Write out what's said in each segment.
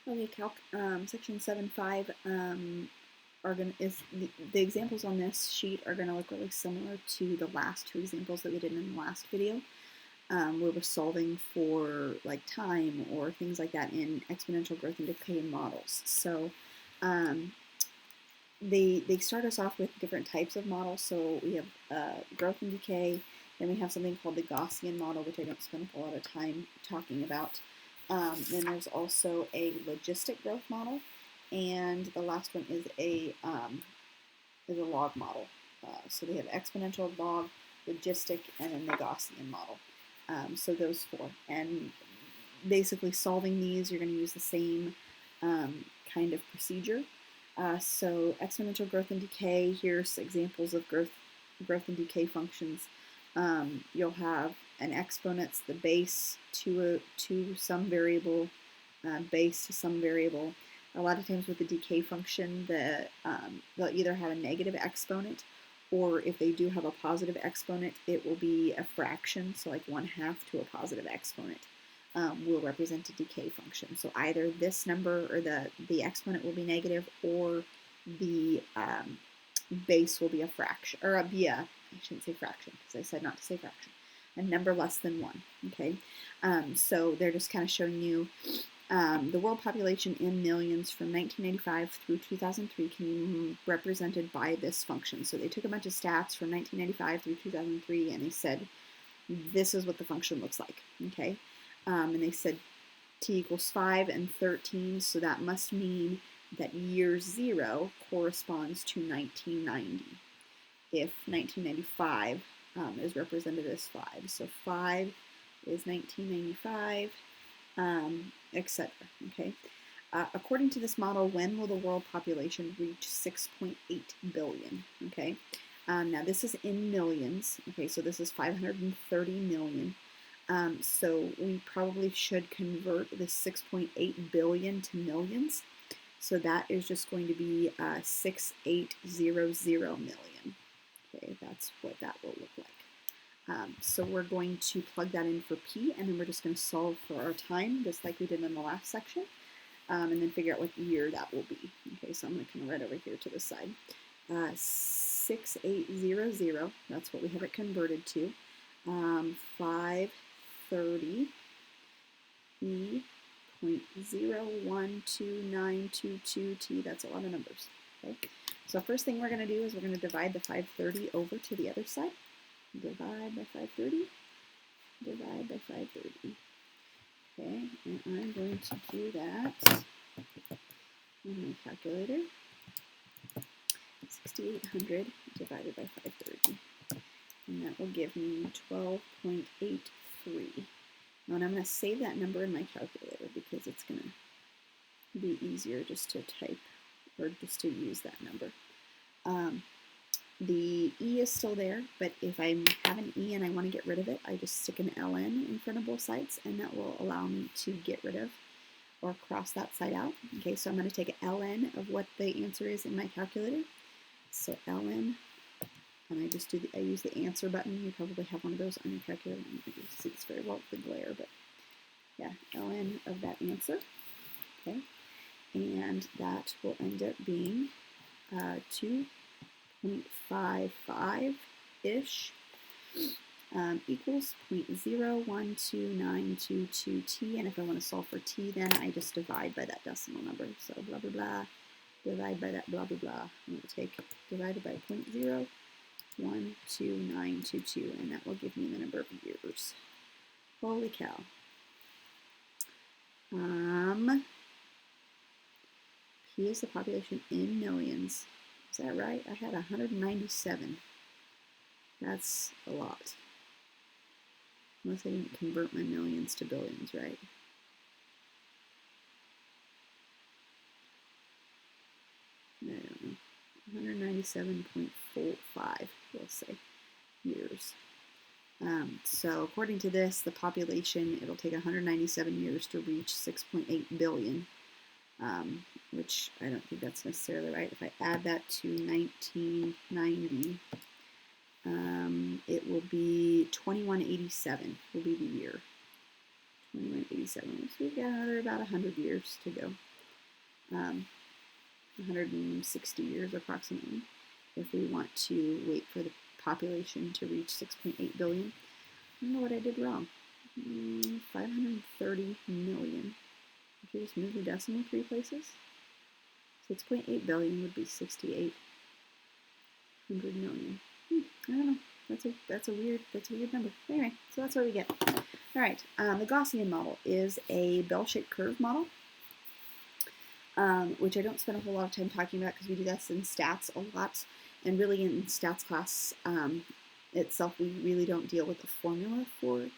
Okay, Calc section 7.5 the examples on this sheet are going to look really similar to the last two examples that we did in the last video, where we're solving for like time or things like that in exponential growth and decay models. So they start us off with different types of models. So we have growth and decay, then we have something called the Gaussian model, which I don't spend a lot of time talking about. Then there's also a logistic growth model, and the last one is a log model. So they have exponential, log, logistic, and then the Gaussian model. So those four. And basically solving these, you're going to use the same kind of procedure. So exponential growth and decay, here's examples of growth and decay functions. You'll have an exponent's the base to some variable, base to some variable. A lot of times with the decay function, they'll either have a negative exponent, or if they do have a positive exponent, it will be a fraction, so like 1/2 to a positive exponent will represent a decay function. So either this number or the exponent will be negative, or the base will be a fraction, or I shouldn't say fraction because I said not to say fraction, a number less than 1. Okay, so they're just kind of showing you the world population in millions from 1995 through 2003 can be represented by this function. So they took a bunch of stats from 1995 through 2003 and they said, this is what the function looks like. Okay, and they said t equals 5 and 13, so that must mean that year 0 corresponds to 1990 if 1995 is represented as 5. So 5 is 1995, etc. Okay. According to this model, when will the world population reach 6.8 billion? Okay. Now this is in millions. Okay, so this is 530 million. So we probably should convert the 6.8 billion to millions. So that is just going to be 6800 million. Okay, that's what that will look like. So we're going to plug that in for p, and then we're just going to solve for our time, just like we did in the last section, and then figure out what year that will be. Okay, so I'm going to come right over here to the side. 6800, that's what we have it converted to. 530 e 0.012922t, that's a lot of numbers. Okay, so first thing we're going to do is we're going to divide the 530 over to the other side. Divide by 530, divide by 530. Okay, and I'm going to do that on my calculator. 6,800 divided by 530, and that will give me 12.83. Now, and I'm going to save that number in my calculator because it's going to be easier just to type or just to use that number. The E is still there, but if I have an E and I want to get rid of it, I just stick an ln in front of both sides, and that will allow me to get rid of or cross that side out. Okay, so I'm going to take an ln of what the answer is in my calculator. So ln, and I just I use the answer button. You probably have one of those on your calculator. I don't see this very well with the glare, but yeah, ln of that answer. Okay, and that will end up being 2.55-ish equals 0.012922t, and if I want to solve for t, then I just divide by that decimal number. So blah blah blah, divide by that blah blah blah. I'm going to take divided by 0.012922, and that will give me the number of years. Holy cow. P is the population in millions. Is that right? I had 197. That's a lot. Unless I didn't convert my millions to billions, right? I don't know. 197.45, we'll say, years. So according to this, the population, it'll take 197 years to reach 6.8 billion, which I don't think that's necessarily right. If I add that to 1990, it will be 2187 will be the year. 2187. So we've got another about 100 years to go. 160 years approximately, if we want to wait for the population to reach 6.8 billion. I don't know what I did wrong. 530 million. If you just move the decimal 3 places, 6.8 billion would be 6,800 million. I don't know. That's a weird number. Anyway, so that's what we get. All right. The Gaussian model is a bell-shaped curve model, which I don't spend a whole lot of time talking about because we do this in stats a lot, and really in stats class itself, we really don't deal with the formula for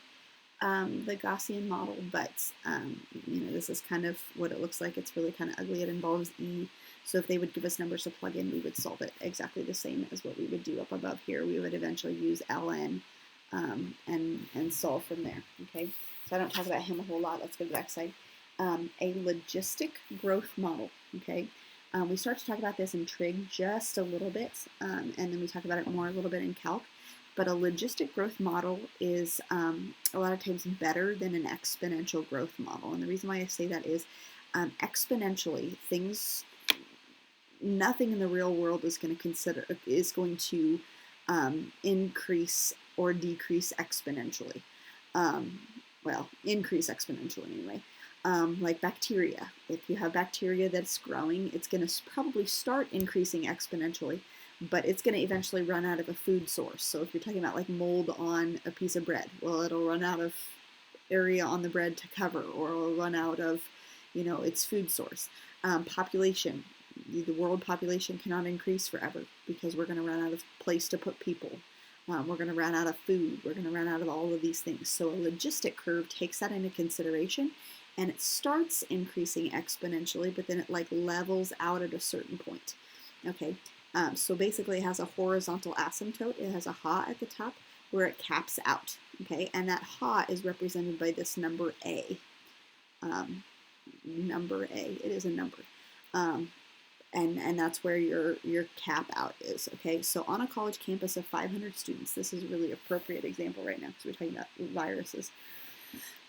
the Gaussian model, but this is kind of what it looks like. It's really kind of ugly. It involves E. So if they would give us numbers to plug in, we would solve it exactly the same as what we would do up above here. We would eventually use ln and solve from there. Okay, so I don't talk about him a whole lot. Let's go to the back side. A logistic growth model. Okay, we start to talk about this in trig just a little bit, and then we talk about it more a little bit in calc. But a logistic growth model is a lot of times better than an exponential growth model. And the reason why I say that is exponentially, nothing in the real world is going to increase or decrease exponentially. Well, increase exponentially anyway. Like bacteria. If you have bacteria that's growing, it's going to probably start increasing exponentially, but it's going to eventually run out of a food source. So if you're talking about like mold on a piece of bread, well, it'll run out of area on the bread to cover, or it'll run out of, its food source. Population. The world population cannot increase forever because we're going to run out of place to put people. We're going to run out of food. We're going to run out of all of these things. So a logistic curve takes that into consideration, and it starts increasing exponentially, but then it like levels out at a certain point. Okay, so basically it has a horizontal asymptote. It has a ha at the top where it caps out. Okay, and that ha is represented by this number A. Number A. It is a number. And that's where your cap out is, okay? So on a college campus of 500 students, this is a really appropriate example right now because we're talking about viruses.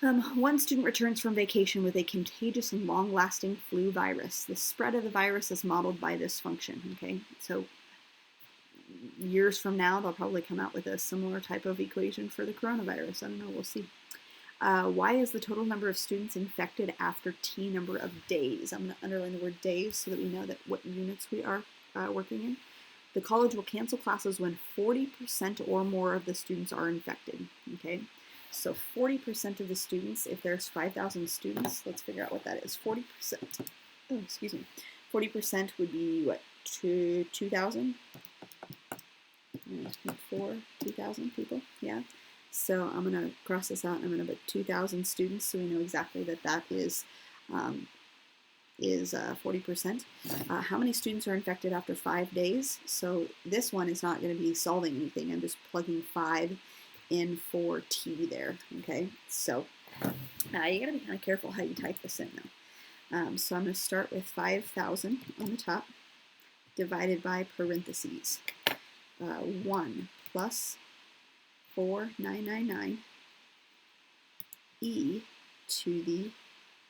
One student returns from vacation with a contagious and long-lasting flu virus. The spread of the virus is modeled by this function, okay? So years from now, they'll probably come out with a similar type of equation for the coronavirus. I don't know, we'll see. Y is the total number of students infected after T number of days. I'm going to underline the word days so that we know that what units we are working in. The college will cancel classes when 40% or more of the students are infected. Okay, so 40% of the students, if there's 5,000 students, let's figure out what that is. 40%. Oh, excuse me. 40% would be what? 2,000? 2,000 people. Yeah. So I'm going to cross this out, and I'm going to put 2,000 students, so we know exactly that is 40%. How many students are infected after 5 days? So this one is not going to be solving anything. I'm just plugging 5 in for T there. Okay, so you got to be kind of careful how you type this in though. So I'm going to start with 5,000 on the top, divided by parentheses. 1 plus 4,999 e to the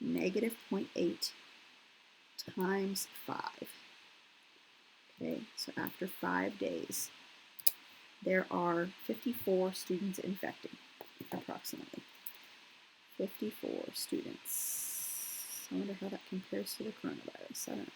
negative 0.8 times 5. Okay, so after 5 days, there are 54 students infected, approximately. 54 students. I wonder how that compares to the coronavirus. I don't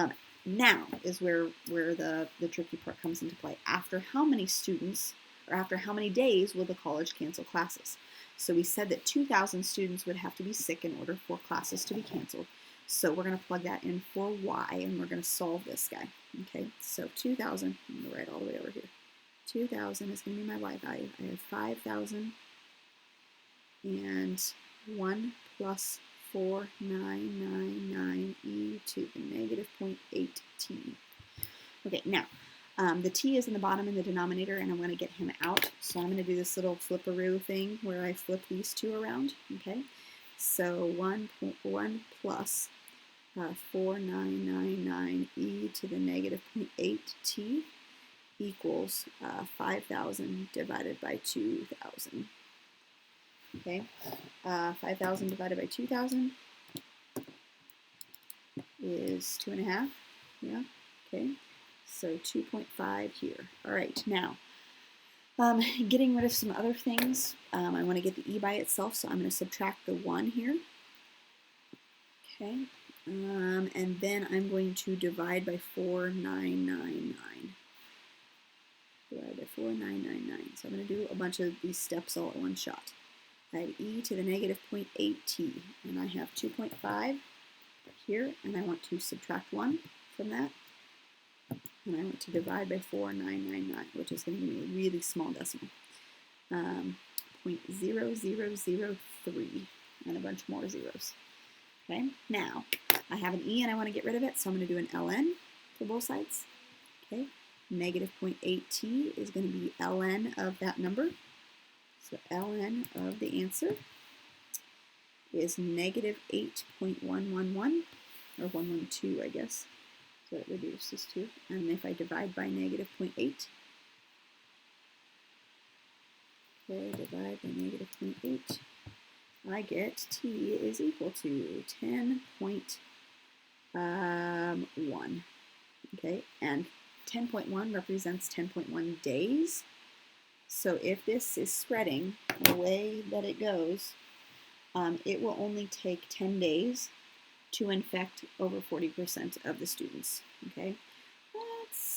know. Now is where the tricky part comes into play. After how many students, or after how many days will the college cancel classes? So we said that 2,000 students would have to be sick in order for classes to be canceled. So we're going to plug that in for y, and we're going to solve this guy. Okay, so 2,000, I'm going to write all the way over here. 2,000 is going to be my y value. I have 5,000 and 1 plus 4,999 e to the negative 0.8 t. Okay, now, the t is in the bottom in the denominator, and I'm going to get him out. So I'm going to do this little flipperoo thing where I flip these two around. Okay, so 1 plus 4,999 e to the negative 0.8 t equals 5,000 divided by 2,000. Okay, 5,000 divided by 2,000 is 2.5. Yeah, okay. So 2.5 here. All right, now, getting rid of some other things. I want to get the e by itself, so I'm going to subtract the 1 here. Okay, and then I'm going to divide by 4,999. Divide by 4,999. So I'm going to do a bunch of these steps all at one shot. I have e to the negative 0.8t, and I have 2.5 here, and I want to subtract 1 from that, and I want to divide by 4,999, which is going to give me a really small decimal. 0.0003, and a bunch more zeros. Okay, now I have an e and I want to get rid of it, so I'm going to do an ln for both sides. Okay, negative 0.8t is going to be ln of that number. So ln of the answer is negative 8.111, or 112, I guess. So it reduces to. And if I divide by negative 0.8, okay, divide by negative 0.8, I get t is equal to 10.1. Okay, and 10.1 represents 10.1 days. So if this is spreading the way that it goes, it will only take 10 days to infect over 40% of the students. Okay,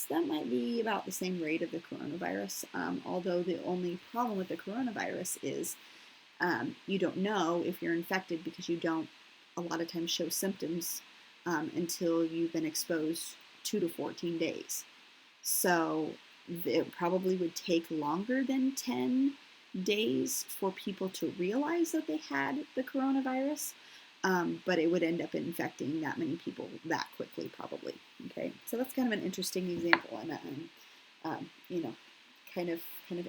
that might be about the same rate of the coronavirus, although the only problem with the coronavirus is you don't know if you're infected because you don't a lot of times show symptoms until you've been exposed 2 to 14 days. So it probably would take longer than 10 days for people to realize that they had the coronavirus, but it would end up infecting that many people that quickly, probably. Okay, so that's kind of an interesting example, and you know, kind of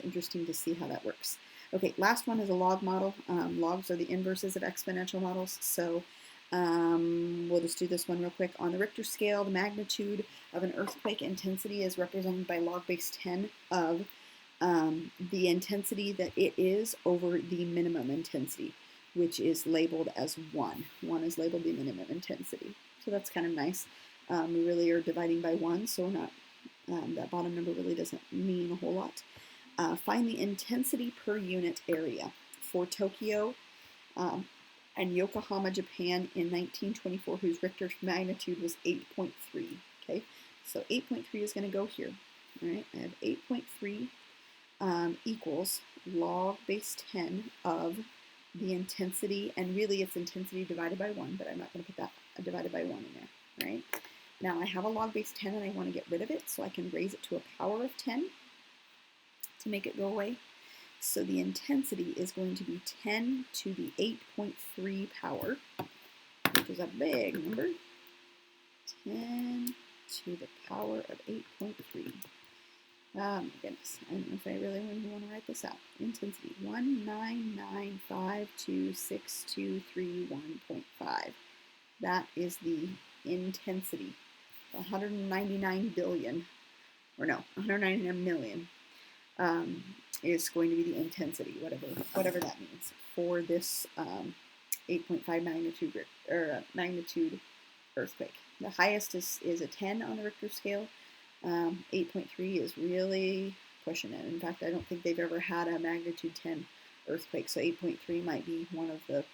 interesting to see how that works. Okay, last one is a log model. Logs are the inverses of exponential models, so we'll just do this one real quick. On the Richter scale, the magnitude of an earthquake intensity is represented by log base 10 of the intensity that it is over the minimum intensity, which is labeled as 1. 1 is labeled the minimum intensity. So that's kind of nice. We really are dividing by 1, so we're not, that bottom number really doesn't mean a whole lot. Find the intensity per unit area for Tokyo and Yokohama, Japan in 1924, whose Richter magnitude was 8.3. Okay, so 8.3 is going to go here. All right, I have 8.3 equals log base 10 of the intensity, and really it's intensity divided by 1, but I'm not going to put that divided by 1 in there. Right, now I have a log base 10 and I want to get rid of it, so I can raise it to a power of 10 to make it go away. So the intensity is going to be 10 to the 8.3 power, which is a big number. 10 to the power of 8.3. Oh my goodness, I don't know if I really want to write this out. Intensity, 199526231.5. That is the intensity. 199 billion, or no, 199 million. Is going to be the intensity, whatever that means, for this 8.5 magnitude earthquake. The highest is a 10 on the Richter scale. 8.3 is really pushing it. In fact, I don't think they've ever had a magnitude 10 earthquake, so 8.3 might be one of the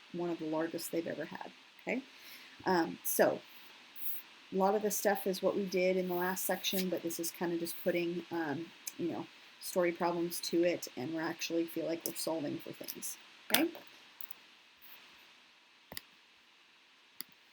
largest they've ever had. Okay, so a lot of this stuff is what we did in the last section, but this is kind of just putting you know, story problems to it, and we actually feel like we're solving for things. Okay.